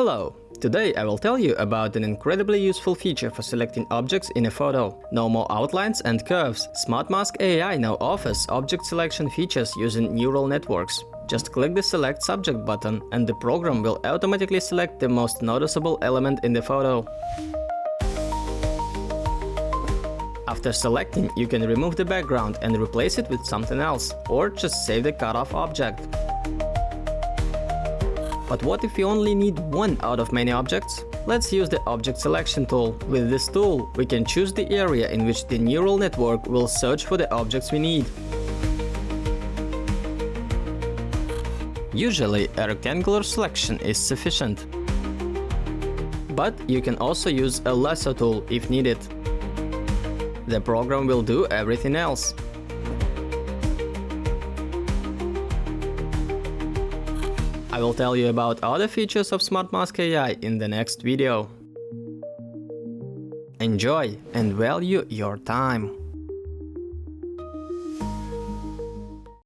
Hello! Today I will tell you about an incredibly useful feature for selecting objects in a photo. No more outlines and curves. SmartMask AI now offers object selection features using neural networks. Just click the Select Subject button and the program will automatically select the most noticeable element in the photo. After selecting, you can remove the background and replace it with something else, or just save the cut-off object. But what if you only need one out of many objects? Let's use the Object Selection tool. With this tool, we can choose the area in which the neural network will search for the objects we need. Usually, a rectangular selection is sufficient. But you can also use a lasso tool if needed. The program will do everything else. I will tell you about other features of SmartMask AI in the next video. Enjoy and value your time!